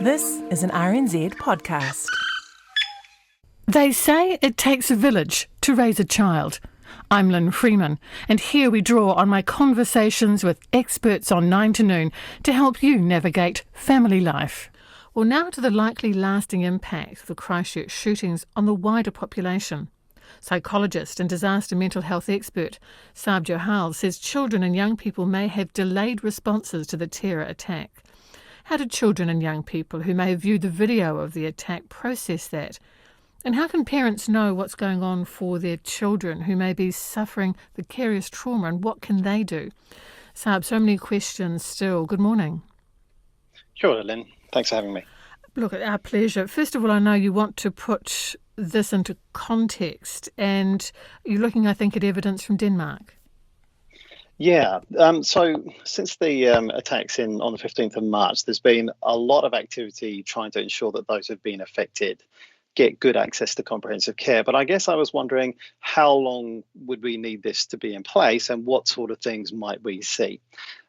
This is an RNZ podcast. They say it takes a village to raise a child. I'm Lynn Freeman, and here we draw on my conversations with experts on 9 to Noon to help you navigate family life. Well, now to the likely lasting impact of the Christchurch shootings on the wider population. Psychologist and disaster mental health expert Sarb Johal says children and young people may have delayed responses to the terror attack. How did children and young people who may have viewed the video of the attack process that? And how can parents know what's going on for their children who may be suffering vicarious trauma, and what can they do? Sarb, so many questions still. Good morning. Sure, Lynn. Thanks for having me. Look, our pleasure. First of all, I know you want to put this into context, and you're looking, I think, at evidence from Denmark. Yeah. So since the attacks on the 15th of March, there's been a lot of activity trying to ensure that those who've been affected get good access to comprehensive care. But I guess I was wondering, how long would we need this to be in place, and what sort of things might we see?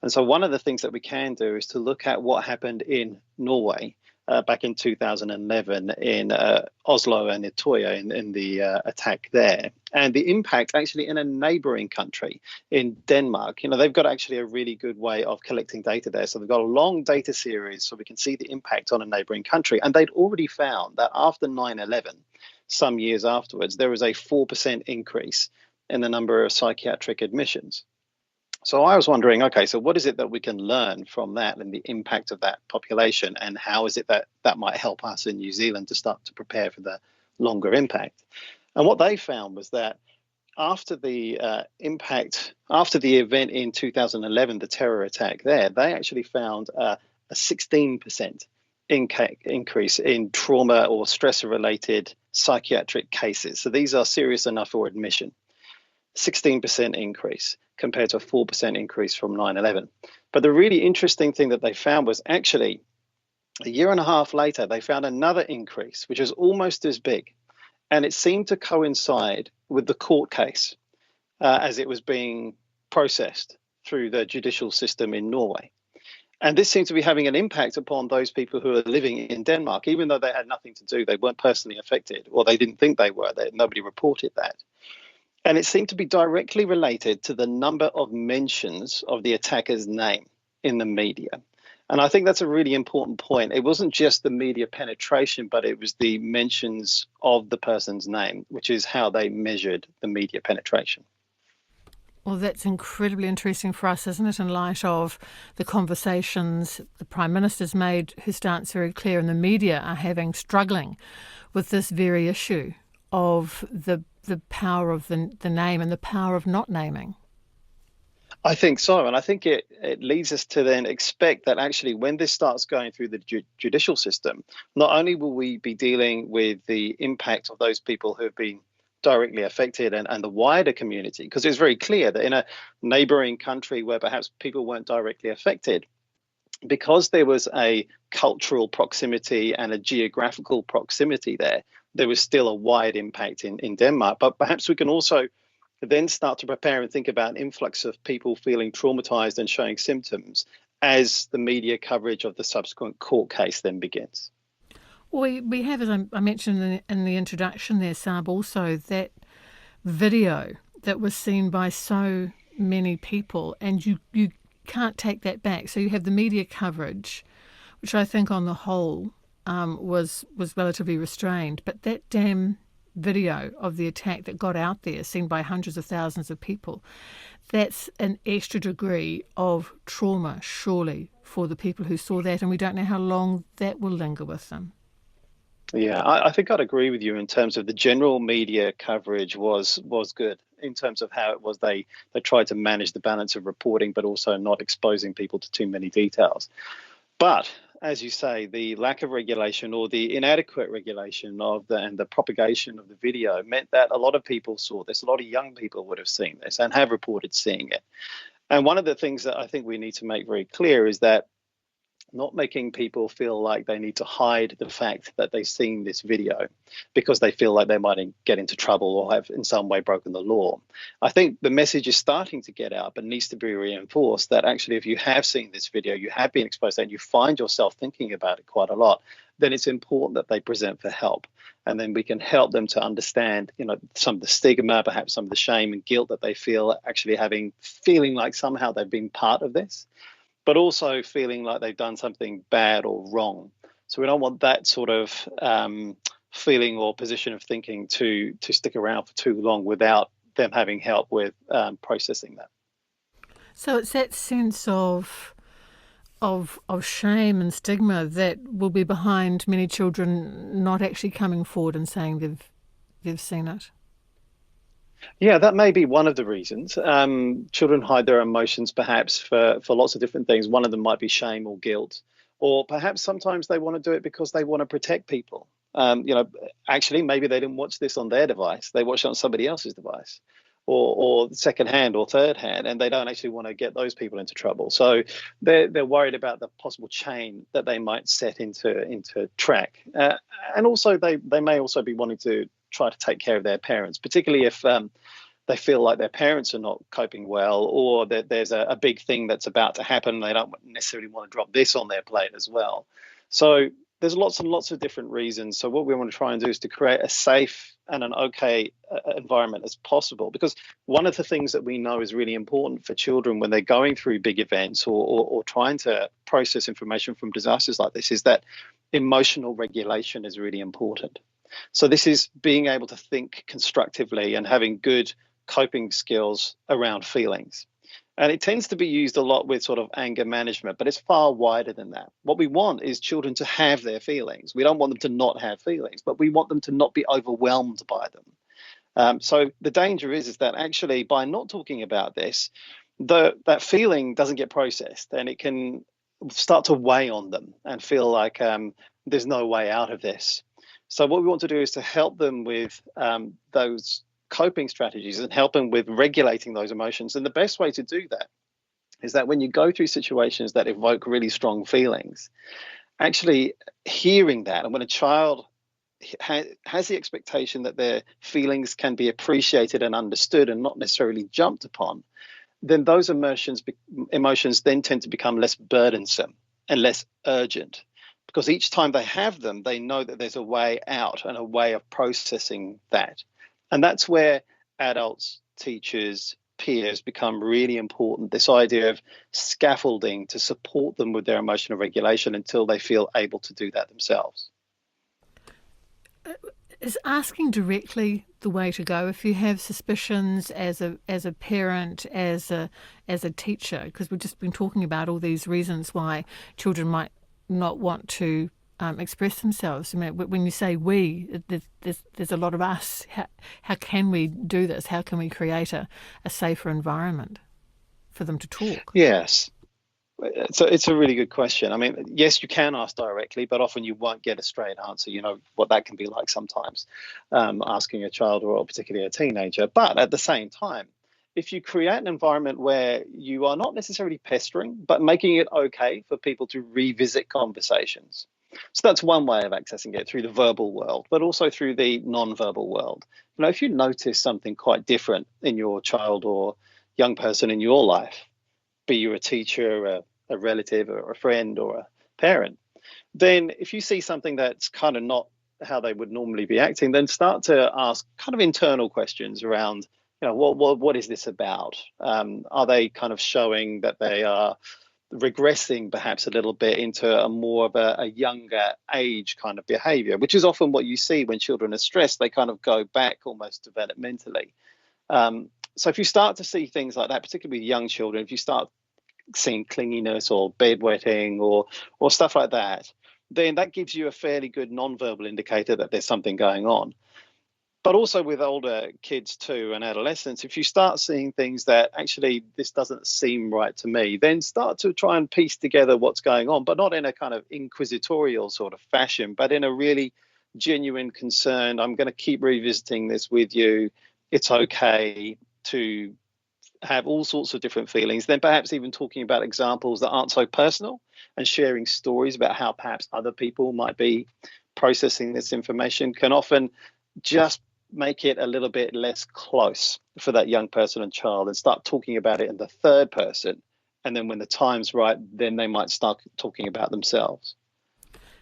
And so one of the things that we can do is to look at what happened in Norway back in 2011 in Oslo and Utøya in the attack there, and the impact actually in a neighbouring country in Denmark. You know, they've got actually a really good way of collecting data there. So they've got a long data series so we can see the impact on a neighbouring country. And they'd already found that after 9/11, some years afterwards, there was a 4% increase in the number of psychiatric admissions. So I was wondering, okay, so what is it that we can learn from that and the impact of that population, and how is it that that might help us in New Zealand to start to prepare for the longer impact? And what they found was that after the after the event in 2011, the terror attack there, they actually found a 16% increase in trauma or stressor-related psychiatric cases. So these are serious enough for admission. 16% increase compared to a 4% increase from 9/11. But the really interesting thing that they found was actually a year and a half later, they found another increase, which was almost as big. And it seemed to coincide with the court case as it was being processed through the judicial system in Norway. And this seemed to be having an impact upon those people who are living in Denmark, even though they had nothing to do. They weren't personally affected, or they didn't think they were. Nobody reported that. And it seemed to be directly related to the number of mentions of the attacker's name in the media. And I think that's a really important point. It wasn't just the media penetration, but it was the mentions of the person's name, which is how they measured the media penetration. Well, that's incredibly interesting for us, isn't it, in light of the conversations the Prime Minister's made, whose stance very clear, and the media are struggling with this very issue of the power of the name and the power of not naming. I think so. And I think it leads us to then expect that actually when this starts going through the judicial system, not only will we be dealing with the impact of those people who have been directly affected and the wider community, because it's very clear that in a neighbouring country where perhaps people weren't directly affected, because there was a cultural proximity and a geographical proximity there was still a wide impact in Denmark. But perhaps we can also then start to prepare and think about an influx of people feeling traumatized and showing symptoms as the media coverage of the subsequent court case then begins. We have, as I mentioned in the introduction there, Sarb, also that video that was seen by so many people, and you can't take that back. So you have the media coverage, which I think on the whole was relatively restrained. But that damn video of the attack that got out there, seen by hundreds of thousands of people, that's an extra degree of trauma, surely, for the people who saw that, and we don't know how long that will linger with them. Yeah, I think I'd agree with you in terms of the general media coverage was good in terms of how it was they tried to manage the balance of reporting, but also not exposing people to too many details. But as you say, the lack of regulation or the inadequate regulation and the propagation of the video meant that a lot of people saw this. A lot of young people would have seen this and have reported seeing it. And one of the things that I think we need to make very clear is that not making people feel like they need to hide the fact that they've seen this video because they feel like they might get into trouble or have in some way broken the law. I think the message is starting to get out, but needs to be reinforced that actually if you have seen this video, you have been exposed to it, and you find yourself thinking about it quite a lot, then it's important that they present for help. And then we can help them to understand, some of the stigma, perhaps some of the shame and guilt that they feel actually feeling like somehow they've been part of this, but also feeling like they've done something bad or wrong. So we don't want that sort of feeling or position of thinking to stick around for too long without them having help with processing that. So it's that sense of shame and stigma that will be behind many children not actually coming forward and saying they've seen it. Yeah, that may be one of the reasons. Children hide their emotions perhaps for lots of different things. One of them might be shame or guilt, or perhaps sometimes they want to do it because they want to protect people. Actually, maybe they didn't watch this on their device. They watched it on somebody else's device, or second hand or third hand, and they don't actually want to get those people into trouble. So they're worried about the possible chain that they might set into track. And also they may also be wanting to try to take care of their parents, particularly if they feel like their parents are not coping well, or that there's a big thing that's about to happen. They don't necessarily want to drop this on their plate as well. So there's lots and lots of different reasons. So what we want to try and do is to create a safe and an okay environment as possible, because one of the things that we know is really important for children when they're going through big events or trying to process information from disasters like this is that emotional regulation is really important. So this is being able to think constructively and having good coping skills around feelings. And it tends to be used a lot with sort of anger management, but it's far wider than that. What we want is children to have their feelings. We don't want them to not have feelings, but we want them to not be overwhelmed by them. So the danger is that actually by not talking about this, that feeling doesn't get processed, and it can start to weigh on them and feel like there's no way out of this. So what we want to do is to help them with those coping strategies and help them with regulating those emotions. And the best way to do that is that when you go through situations that evoke really strong feelings, actually hearing that, and when a child has the expectation that their feelings can be appreciated and understood and not necessarily jumped upon, then those emotions then tend to become less burdensome and less urgent. Because each time they have them, they know that there's a way out and a way of processing that. And that's where adults, teachers, peers become really important. This idea of scaffolding to support them with their emotional regulation until they feel able to do that themselves. Is asking directly the way to go if you have suspicions as a parent, as a teacher? Because we've just been talking about all these reasons why children might not want to express themselves. I mean, when you say we, there's a lot of us. How can we do this? How can we create a safer environment for them to talk? Yes. So it's a really good question. I mean, yes, you can ask directly, but often you won't get a straight answer. You know what that can be like sometimes, asking a child or particularly a teenager. But at the same time, if you create an environment where you are not necessarily pestering, but making it okay for people to revisit conversations. So that's one way of accessing it, through the verbal world, but also through the non-verbal world. You know, if you notice something quite different in your child or young person in your life, be you a teacher, a relative, or a friend, or a parent, then if you see something that's kind of not how they would normally be acting, then start to ask kind of internal questions around, you know, what is this about? Are they kind of showing that they are regressing perhaps a little bit into a more of a younger age kind of behavior, which is often what you see when children are stressed. They kind of go back almost developmentally. So if you start to see things like that, particularly with young children, if you start seeing clinginess or bedwetting or stuff like that, then that gives you a fairly good non-verbal indicator that there's something going on. But also with older kids too and adolescents, if you start seeing things that actually this doesn't seem right to me, then start to try and piece together what's going on, but not in a kind of inquisitorial sort of fashion, but in a really genuine concern. I'm going to keep revisiting this with you. It's okay to have all sorts of different feelings, then perhaps even talking about examples that aren't so personal, and sharing stories about how perhaps other people might be processing this information can often just make it a little bit less close for that young person and child, and start talking about it in the third person. And then when the time's right, then they might start talking about themselves.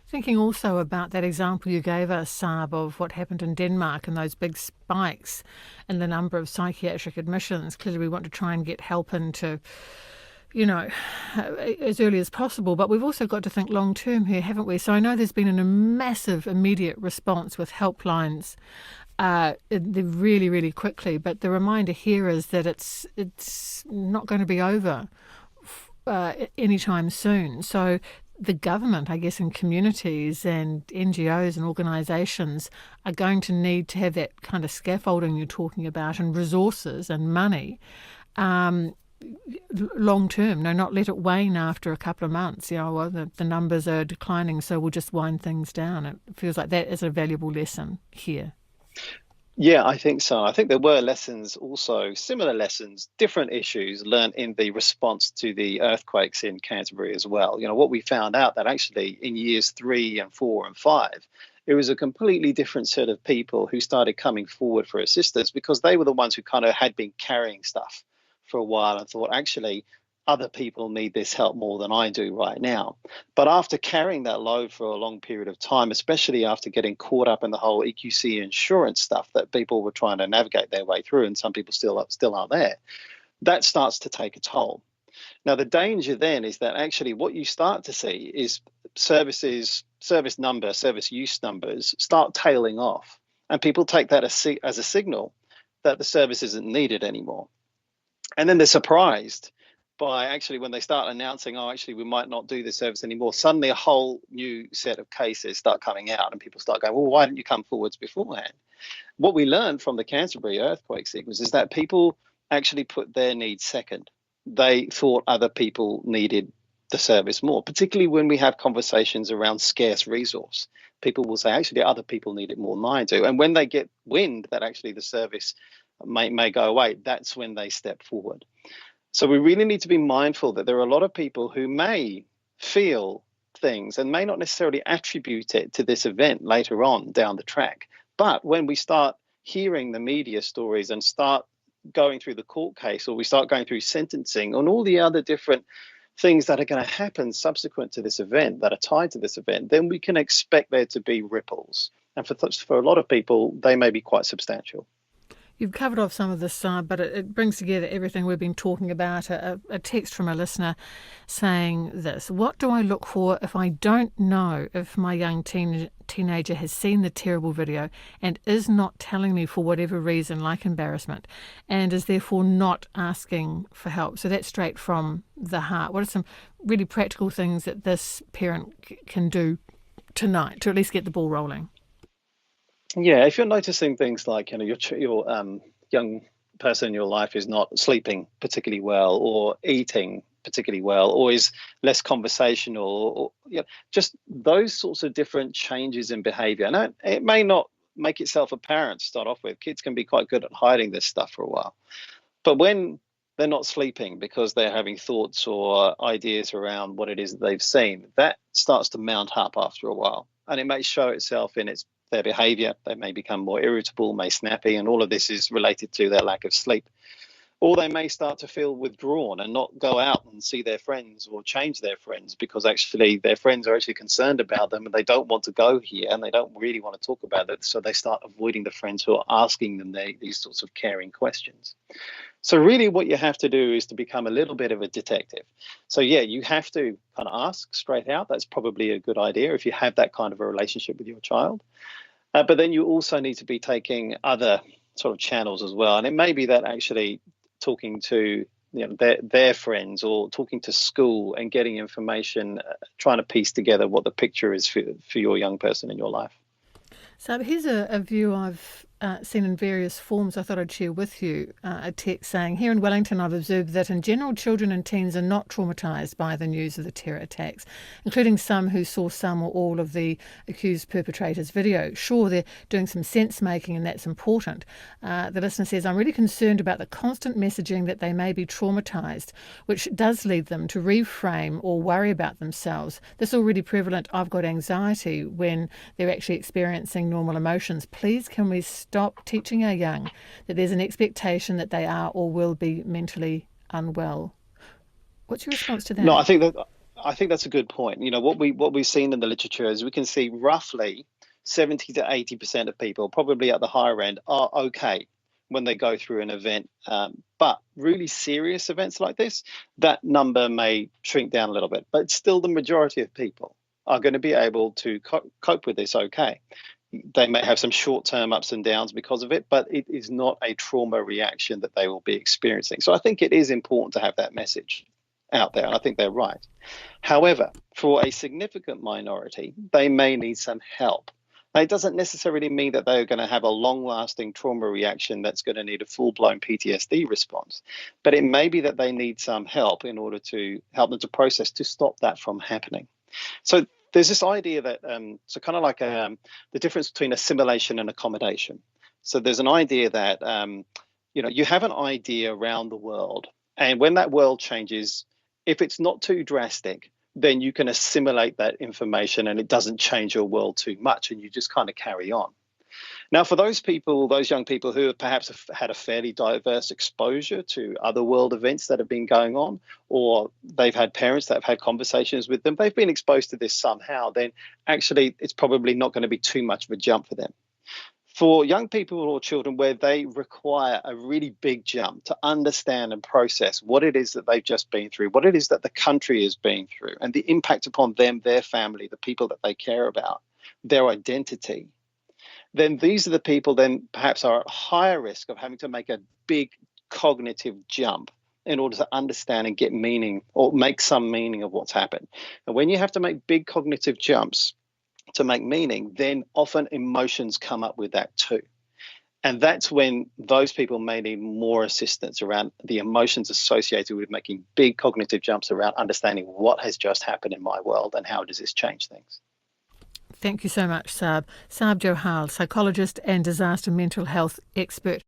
Thinking also about that example you gave us, Sarb, of what happened in Denmark and those big spikes in the number of psychiatric admissions. Clearly we want to try and get help into, as early as possible, but we've also got to think long term here, haven't we? So I know there's been a massive immediate response with helplines really, really quickly, but the reminder here is that it's not going to be over anytime soon. So the government, I guess, and communities and NGOs and organisations are going to need to have that kind of scaffolding you're talking about, and resources and money long term. No, not let it wane after a couple of months. The numbers are declining, so we'll just wind things down. It feels like that is a valuable lesson here. Yeah, I think so. I think there were lessons also, similar lessons, different issues learned in the response to the earthquakes in Canterbury as well. What we found out that actually in years 3 and 4 and 5, it was a completely different set of people who started coming forward for assistance, because they were the ones who kind of had been carrying stuff for a while and thought, actually, other people need this help more than I do right now. But after carrying that load for a long period of time, especially after getting caught up in the whole EQC insurance stuff that people were trying to navigate their way through, and some people still aren't there, that starts to take a toll. Now, the danger then is that actually what you start to see is service use numbers start tailing off, and people take that as a signal that the service isn't needed anymore. And then they're surprised by actually when they start announcing, actually, we might not do this service anymore. Suddenly a whole new set of cases start coming out, and people start going, well, why didn't you come forwards beforehand? What we learned from the Canterbury earthquake sequence is that people actually put their needs second. They thought other people needed the service more, particularly when we have conversations around scarce resource. People will say, actually, other people need it more than I do. And when they get wind that actually the service may go away, that's when they step forward. So we really need to be mindful that there are a lot of people who may feel things and may not necessarily attribute it to this event later on down the track. But when we start hearing the media stories and start going through the court case, or we start going through sentencing and all the other different things that are going to happen subsequent to this event that are tied to this event, then we can expect there to be ripples. And for a lot of people, they may be quite substantial. You've covered off some of this, but it brings together everything we've been talking about. A text from a listener saying this: what do I look for if I don't know if my young teenager has seen the terrible video and is not telling me for whatever reason, like embarrassment, and is therefore not asking for help? So that's straight from the heart. What are some really practical things that this parent can do tonight to at least get the ball rolling? Yeah, if you're noticing things like your young person in your life is not sleeping particularly well, or eating particularly well, or is less conversational, or just those sorts of different changes in behaviour. And it may not make itself apparent to start off with. Kids can be quite good at hiding this stuff for a while, but when they're not sleeping because they're having thoughts or ideas around what it is that they've seen, that starts to mount up after a while, and it may show itself in their behaviour. They may become more irritable, may snappy, and all of this is related to their lack of sleep. Or they may start to feel withdrawn and not go out and see their friends or change their friends, because actually their friends are actually concerned about them and they don't want to go here and they don't really want to talk about it. So they start avoiding the friends who are asking them these sorts of caring questions. So really what you have to do is to become a little bit of a detective. So yeah, you have to kind of ask straight out. That's probably a good idea if you have that kind of a relationship with your child. But then you also need to be taking other sort of channels as well. And it may be that actually talking to their friends, or talking to school and getting information, trying to piece together what the picture is for your young person in your life. So here's a view I've seen in various forms. I thought I'd share with you a text saying, here in Wellington, I've observed that in general, children and teens are not traumatised by the news of the terror attacks, including some who saw some or all of the accused perpetrators' video. Sure, they're doing some sense making, and that's important. The listener says, I'm really concerned about the constant messaging that they may be traumatised, which does lead them to reframe or worry about themselves. This is already prevalent. I've got anxiety when they're actually experiencing normal emotions. Please, can we stop teaching our young that there's an expectation that they are or will be mentally unwell? What's your response to that? No, I think that's a good point. You know, what we've seen in the literature is we can see roughly 70 to 80% of people, probably at the higher end, are okay when they go through an event. But really serious events like this, that number may shrink down a little bit. But still, the majority of people are going to be able to cope with this okay. They may have some short-term ups and downs because of it, but it is not a trauma reaction that they will be experiencing. So I think it is important to have that message out there, and I think they're right. However, for a significant minority, they may need some help. Now, it doesn't necessarily mean that they're going to have a long-lasting trauma reaction that's going to need a full-blown PTSD response, but it may be that they need some help in order to help them to process to stop that from happening. So there's this idea that, so kind of like the difference between assimilation and accommodation. So there's an idea that, you have an idea around the world, and when that world changes, if it's not too drastic, then you can assimilate that information and it doesn't change your world too much, and you just kind of carry on. Now, for those young people who have perhaps had a fairly diverse exposure to other world events that have been going on, or they've had parents that have had conversations with them, they've been exposed to this somehow, then actually it's probably not going to be too much of a jump for them. For young people or children where they require a really big jump to understand and process what it is that they've just been through, what it is that the country has been through, and the impact upon them, their family, the people that they care about, their identity, then these are the people then perhaps are at higher risk of having to make a big cognitive jump in order to understand and get meaning or make some meaning of what's happened. And when you have to make big cognitive jumps to make meaning, then often emotions come up with that too. And that's when those people may need more assistance around the emotions associated with making big cognitive jumps around understanding what has just happened in my world and how does this change things. Thank you so much, Sarb. Sarb Johal, psychologist and disaster mental health expert.